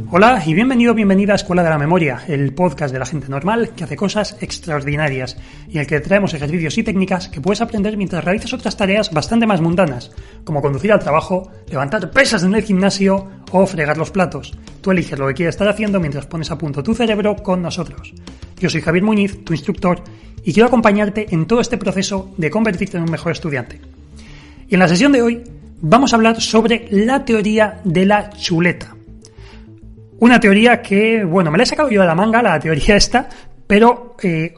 Hola y bienvenido a Escuela de la Memoria, el podcast de la gente normal que hace cosas extraordinarias y en el que traemos ejercicios y técnicas que puedes aprender mientras realizas otras tareas bastante más mundanas, como conducir al trabajo, levantar pesas en el gimnasio o fregar los platos. Tú eliges lo que quieres estar haciendo mientras pones a punto tu cerebro con nosotros. Yo soy Javier Muñiz, tu instructor, y quiero acompañarte en todo este proceso de convertirte en un mejor estudiante. Y en la sesión de hoy vamos a hablar sobre la teoría de la chuleta. Una teoría que, me la he sacado yo de la manga, la teoría esta, pero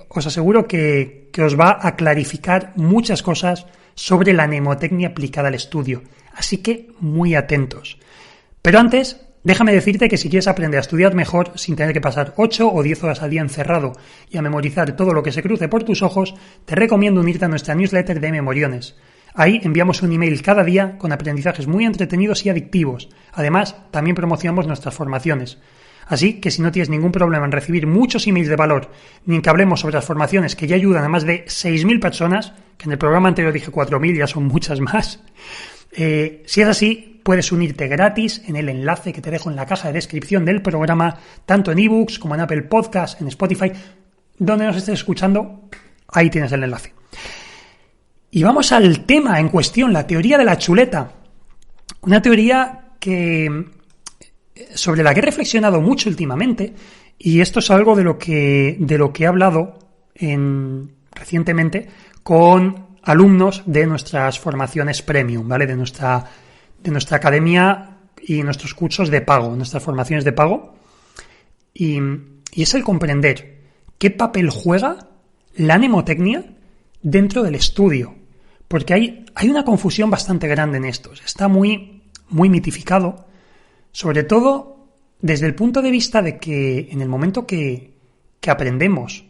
os aseguro que os va a clarificar muchas cosas sobre la mnemotecnia aplicada al estudio. Así que muy atentos. Pero antes, déjame decirte que si quieres aprender a estudiar mejor sin tener que pasar 8 o 10 horas al día encerrado y a memorizar todo lo que se cruce por tus ojos, te recomiendo unirte a nuestra newsletter de Memoriones. Ahí enviamos un email cada día con aprendizajes muy entretenidos y adictivos. Además, también promocionamos nuestras formaciones. Así que si no tienes ningún problema en recibir muchos emails de valor, ni en que hablemos sobre las formaciones que ya ayudan a más de 6.000 personas, que en el programa anterior dije 4.000, ya son muchas más, si es así, puedes unirte gratis en el enlace que te dejo en la caja de descripción del programa, tanto en ebooks como en Apple Podcasts, en Spotify, donde nos estés escuchando, ahí tienes el enlace. Y vamos al tema en cuestión, la teoría de la chuleta. Una teoría sobre la que he reflexionado mucho últimamente, y esto es algo de lo que he hablado recientemente con alumnos de nuestras formaciones premium, ¿vale? De nuestra academia y nuestros cursos de pago, nuestras formaciones de pago. Y es el comprender qué papel juega la mnemotecnia dentro del estudio, porque hay una confusión bastante grande en esto. Está muy mitificado, sobre todo desde el punto de vista de que en el momento que aprendemos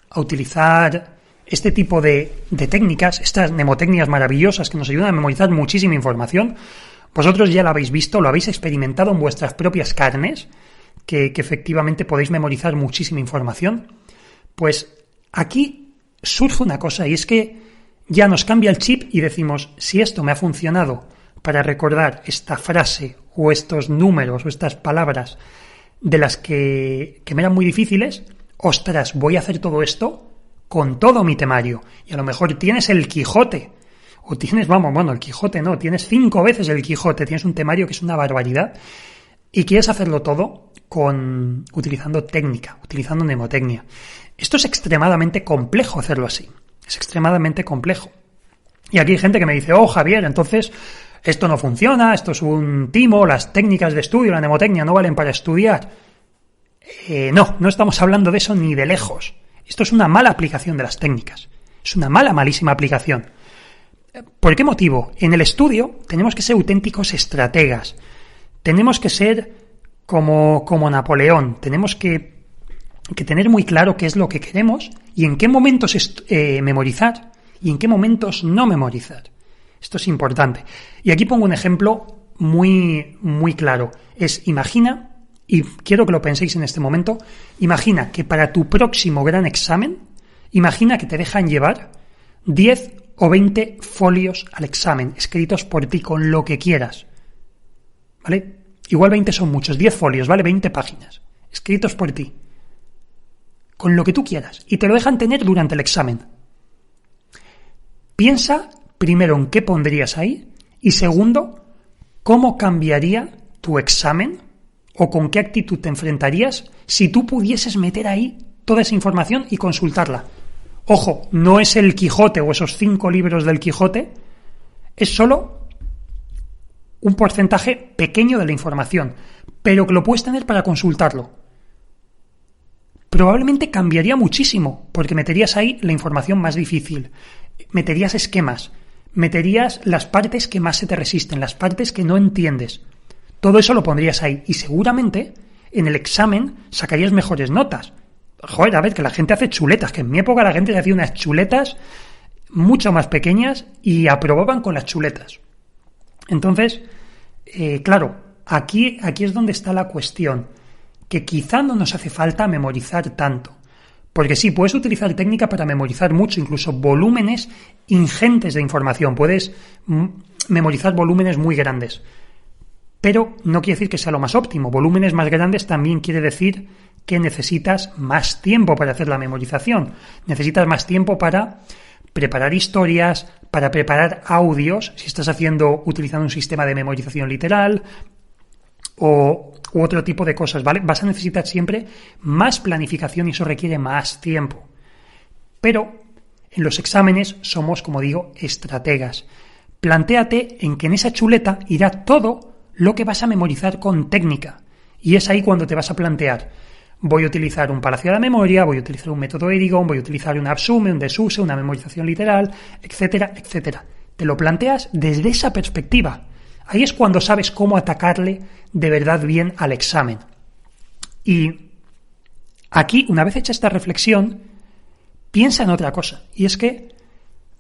a utilizar este tipo de técnicas, estas mnemotecnias maravillosas que nos ayudan a memorizar muchísima información, vosotros ya lo habéis visto, lo habéis experimentado en vuestras propias carnes, que efectivamente podéis memorizar muchísima información, pues aquí surge una cosa, y es que ya nos cambia el chip y decimos, si esto me ha funcionado para recordar esta frase o estos números o estas palabras de las que me eran muy difíciles, ostras, voy a hacer todo esto con todo mi temario. Y a lo mejor tienes el Quijote, o tienes, el Quijote no, tienes 5 veces el Quijote, tienes un temario que es una barbaridad, y quieres hacerlo todo utilizando técnica, utilizando mnemotecnia. Esto es extremadamente complejo hacerlo así. Es extremadamente complejo. Y aquí hay gente que me dice, Javier, entonces esto no funciona, esto es un timo, las técnicas de estudio, la mnemotecnia no valen para estudiar. No estamos hablando de eso ni de lejos. Esto es una mala aplicación de las técnicas. Es una malísima aplicación. ¿Por qué motivo? En el estudio tenemos que ser auténticos estrategas. Tenemos que ser como Napoleón. Tenemos que tener muy claro qué es lo que queremos y en qué momentos memorizar y en qué momentos no memorizar. Esto es importante. Y aquí pongo un ejemplo muy claro. Imagina, y quiero que lo penséis en este momento, imagina que para tu próximo gran examen, imagina que te dejan llevar 10 o 20 folios al examen, escritos por ti con lo que quieras. ¿Vale? Igual 20 son muchos, 10 folios, ¿vale? 20 páginas, escritos por ti, con lo que tú quieras, y te lo dejan tener durante el examen. Piensa primero en qué pondrías ahí y segundo, cómo cambiaría tu examen o con qué actitud te enfrentarías si tú pudieses meter ahí toda esa información y consultarla. Ojo, no es el Quijote o esos 5 libros del Quijote, es solo un porcentaje pequeño de la información, pero que lo puedes tener para consultarlo. Probablemente cambiaría muchísimo, porque meterías ahí la información más difícil, meterías esquemas, meterías las partes que más se te resisten, las partes que no entiendes. Todo eso lo pondrías ahí y seguramente en el examen sacarías mejores notas. Joder, a ver, que la gente hace chuletas, que en mi época la gente hacía unas chuletas mucho más pequeñas y aprobaban con las chuletas. Entonces, claro, aquí es donde está la cuestión, que quizá no nos hace falta memorizar tanto. Porque sí, puedes utilizar técnica para memorizar mucho, incluso volúmenes ingentes de información. Puedes memorizar volúmenes muy grandes. pero no quiere decir que sea lo más óptimo. Volúmenes más grandes también quiere decir que necesitas más tiempo para hacer la memorización. Necesitas más tiempo para preparar historias, para preparar audios, si estás utilizando un sistema de memorización literal u otro tipo de cosas, ¿vale? Vas a necesitar siempre más planificación y eso requiere más tiempo. Pero en los exámenes somos, como digo, estrategas. Plantéate en que en esa chuleta irá todo lo que vas a memorizar con técnica. Y es ahí cuando te vas a plantear: voy a utilizar un palacio de la memoria, voy a utilizar un método Erigon, voy a utilizar un absume, un desuse, una memorización literal, etcétera, etcétera. Te lo planteas desde esa perspectiva. Ahí es cuando sabes cómo atacarle de verdad bien al examen. Y aquí, una vez hecha esta reflexión, piensa en otra cosa. Y es que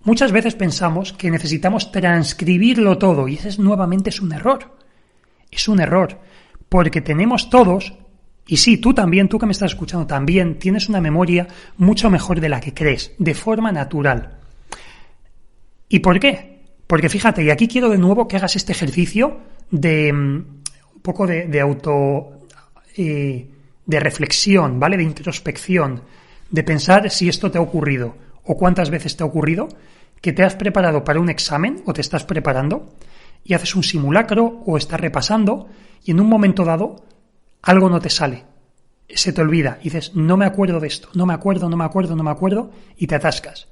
muchas veces pensamos que necesitamos transcribirlo todo y ese nuevamente es un error. Es un error, porque tenemos todos, y sí, tú también, tú que me estás escuchando también, tienes una memoria mucho mejor de la que crees, de forma natural. ¿Y por qué? Porque fíjate, y aquí quiero de nuevo que hagas este ejercicio de un poco de reflexión, ¿vale? De introspección, de pensar si esto te ha ocurrido o cuántas veces te ha ocurrido, que te has preparado para un examen o te estás preparando y haces un simulacro o estás repasando y en un momento dado algo no te sale, se te olvida y dices: no me acuerdo de esto, no me acuerdo y te atascas.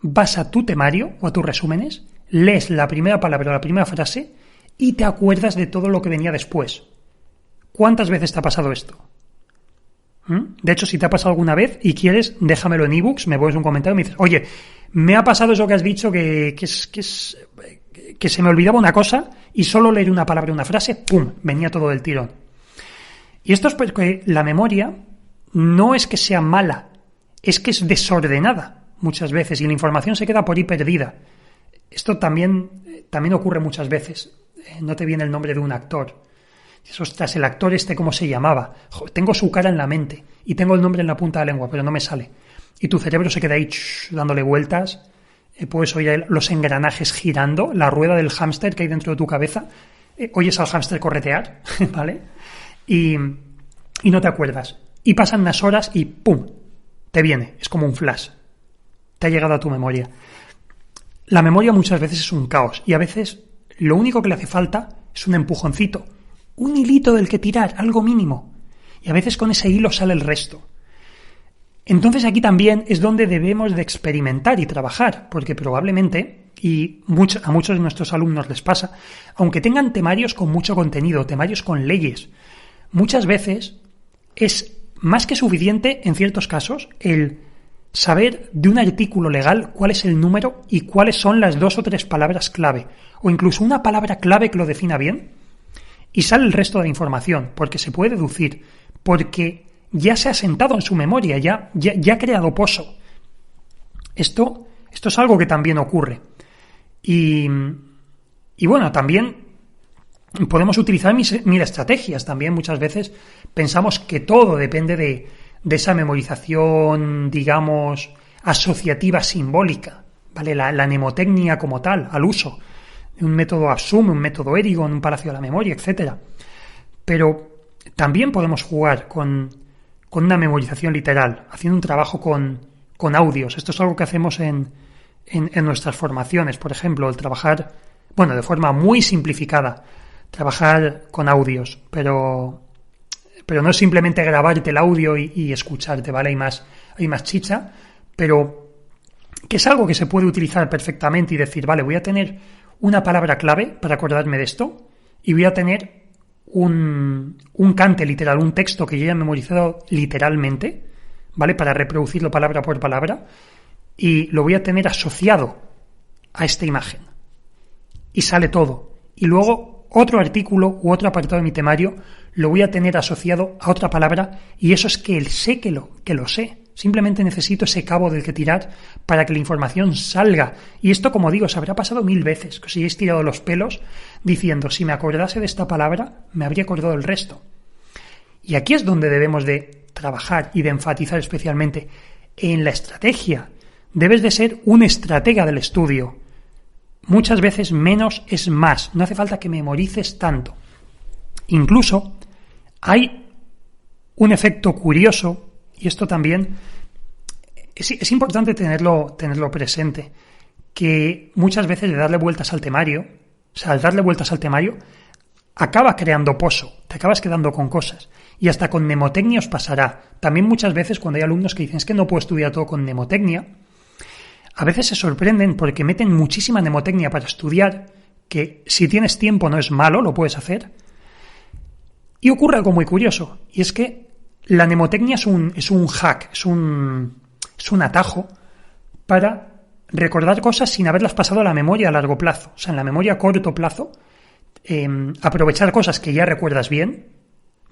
Vas a tu temario o a tus resúmenes, lees la primera palabra o la primera frase y te acuerdas de todo lo que venía después. ¿Cuántas veces te ha pasado esto? De hecho, si te ha pasado alguna vez y quieres, déjamelo en ebooks, me pones un comentario y me dices: oye, me ha pasado eso que has dicho, que se me olvidaba una cosa y solo leer una palabra y una frase, ¡pum!, venía todo del tirón. Y esto es porque la memoria no es que sea mala, es que es desordenada muchas veces y la información se queda por ahí perdida. Esto también ocurre muchas veces. No te viene el nombre de un actor. Dices: ostras, el actor ¿cómo se llamaba? Tengo su cara en la mente y tengo el nombre en la punta de la lengua, pero no me sale. Y tu cerebro se queda ahí dándole vueltas. Puedes oír los engranajes girando, la rueda del hámster que hay dentro de tu cabeza. Oyes al hámster corretear, ¿vale? Y no te acuerdas. Y pasan unas horas y ¡pum!, te viene. Es como un flash. Te ha llegado a tu memoria. La memoria muchas veces es un caos y a veces lo único que le hace falta es un empujoncito, un hilito del que tirar, algo mínimo. Y a veces con ese hilo sale el resto. Entonces aquí también es donde debemos de experimentar y trabajar, porque probablemente, y a muchos de nuestros alumnos les pasa, aunque tengan temarios con mucho contenido, temarios con leyes, muchas veces es más que suficiente, en ciertos casos, el saber de un artículo legal cuál es el número y cuáles son las 2 o 3 palabras clave, o incluso una palabra clave que lo defina bien, y sale el resto de la información, porque se puede deducir, porque ya se ha sentado en su memoria, ya ha creado pozo. Esto es algo que también ocurre. Y bueno, también podemos utilizar mil estrategias. También muchas veces pensamos que todo depende de esa memorización, digamos, asociativa simbólica, ¿vale? La mnemotecnia como tal, al uso de un método absume, un método Erigon, un palacio de la memoria, etcétera. Pero también podemos jugar con una memorización literal, haciendo un trabajo con audios. Esto es algo que hacemos en nuestras formaciones, por ejemplo, el trabajar, bueno, de forma muy simplificada, trabajar con audios, pero no es simplemente grabarte el audio y escucharte, ¿vale? Hay más chicha, pero que es algo que se puede utilizar perfectamente y decir: vale, voy a tener una palabra clave para acordarme de esto y voy a tener un cante literal, un texto que yo haya memorizado literalmente, ¿vale? Para reproducirlo palabra por palabra y lo voy a tener asociado a esta imagen. Y sale todo. Y luego otro artículo u otro apartado de mi temario lo voy a tener asociado a otra palabra y eso es que sé que lo sé. Simplemente necesito ese cabo del que tirar para que la información salga. Y esto, como digo, se habrá pasado 1000 veces, que os hayáis tirado los pelos diciendo: si me acordase de esta palabra, me habría acordado del resto. Y aquí es donde debemos de trabajar y de enfatizar especialmente en la estrategia. Debes de ser un estratega del estudio. muchas veces menos es más. No hace falta que memorices tanto. Incluso hay un efecto curioso, y esto también es importante tenerlo presente, que muchas veces de darle vueltas al temario, al darle vueltas al temario, acaba creando pozo, te acabas quedando con cosas. Y hasta con mnemotecnia os pasará. También muchas veces cuando hay alumnos que dicen es que no puedo estudiar todo con mnemotecnia, a veces se sorprenden porque meten muchísima mnemotecnia para estudiar, que si tienes tiempo no es malo, lo puedes hacer. Y ocurre algo muy curioso, y es que la mnemotecnia es un hack, es un atajo para recordar cosas sin haberlas pasado a la memoria a largo plazo. O sea, en la memoria a corto plazo, aprovechar cosas que ya recuerdas bien,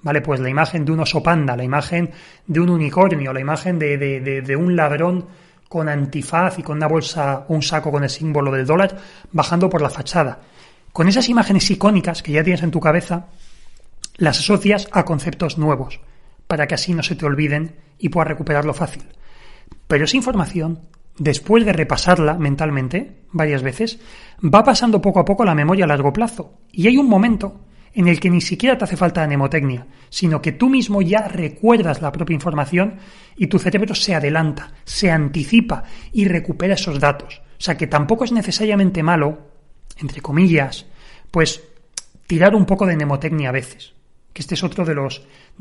¿vale? Pues la imagen de un oso panda, la imagen de un unicornio, la imagen de un ladrón con antifaz y con una bolsa o un saco con el símbolo del dólar bajando por la fachada. Con esas imágenes icónicas que ya tienes en tu cabeza, las asocias a conceptos nuevos, para que así no se te olviden y puedas recuperarlo fácil. Pero esa información, después de repasarla mentalmente varias veces, va pasando poco a poco a la memoria a largo plazo. Y hay un momento en el que ni siquiera te hace falta mnemotecnia, sino que tú mismo ya recuerdas la propia información y tu cerebro se adelanta, se anticipa y recupera esos datos. O sea que tampoco es necesariamente malo, entre comillas, pues tirar un poco de mnemotecnia a veces. Que este es otro de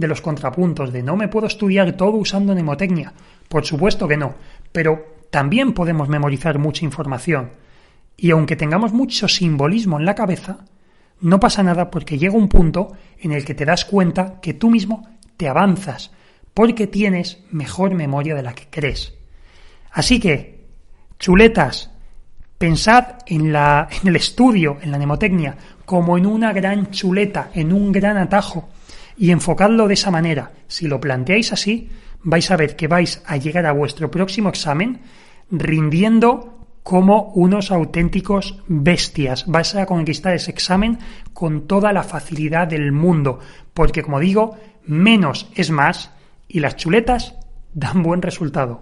los contrapuntos, de no me puedo estudiar todo usando mnemotecnia. Por supuesto que no, pero también podemos memorizar mucha información. Y aunque tengamos mucho simbolismo en la cabeza, no pasa nada porque llega un punto en el que te das cuenta que tú mismo te avanzas, porque tienes mejor memoria de la que crees. Así que, chuletas, pensad en el estudio, en la mnemotecnia, como en una gran chuleta, en un gran atajo, y enfocadlo de esa manera. Si lo planteáis así, vais a ver que vais a llegar a vuestro próximo examen rindiendo como unos auténticos bestias. Vais a conquistar ese examen con toda la facilidad del mundo, porque como digo, menos es más y las chuletas dan buen resultado.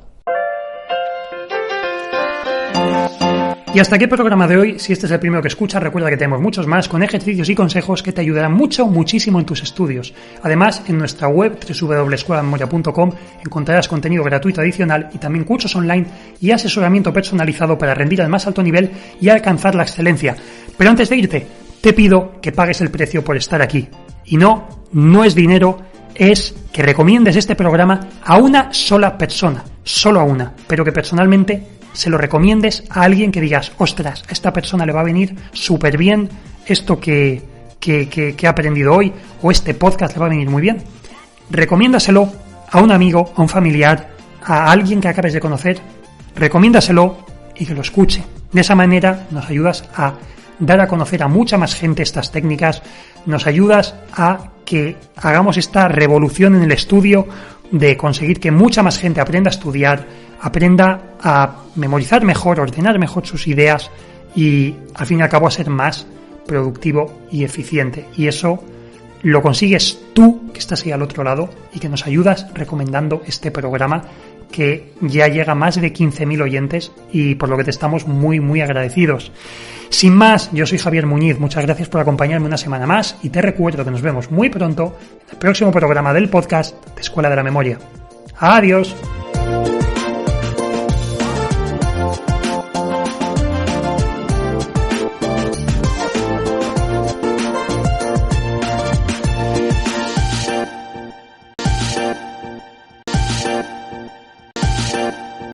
Y hasta aquí el programa de hoy. Si este es el primero que escuchas, recuerda que tenemos muchos más con ejercicios y consejos que te ayudarán muchísimo en tus estudios. Además, en nuestra web www.escueladememoria.com encontrarás contenido gratuito adicional y también cursos online y asesoramiento personalizado para rendir al más alto nivel y alcanzar la excelencia. Pero antes de irte, te pido que pagues el precio por estar aquí. Y no es dinero, es que recomiendes este programa a una sola persona, solo a una, pero que personalmente se lo recomiendes a alguien que digas, ostras, a esta persona le va a venir súper bien esto que he aprendido hoy, o este podcast le va a venir muy bien. Recomiéndaselo a un amigo, a un familiar, a alguien que acabes de conocer. Recomiéndaselo y que lo escuche. De esa manera nos ayudas a dar a conocer a mucha más gente estas técnicas, nos ayudas a que hagamos esta revolución en el estudio de conseguir que mucha más gente aprenda a estudiar, aprenda a memorizar mejor, ordenar mejor sus ideas y al fin y al cabo a ser más productivo y eficiente. Y eso lo consigues tú, que estás ahí al otro lado y que nos ayudas recomendando este programa que ya llega a más de 15.000 oyentes y por lo que te estamos muy agradecidos. Sin más, yo soy Javier Muñiz, muchas gracias por acompañarme una semana más y te recuerdo que nos vemos muy pronto en el próximo programa del podcast de Escuela de la Memoria. ¡Adiós!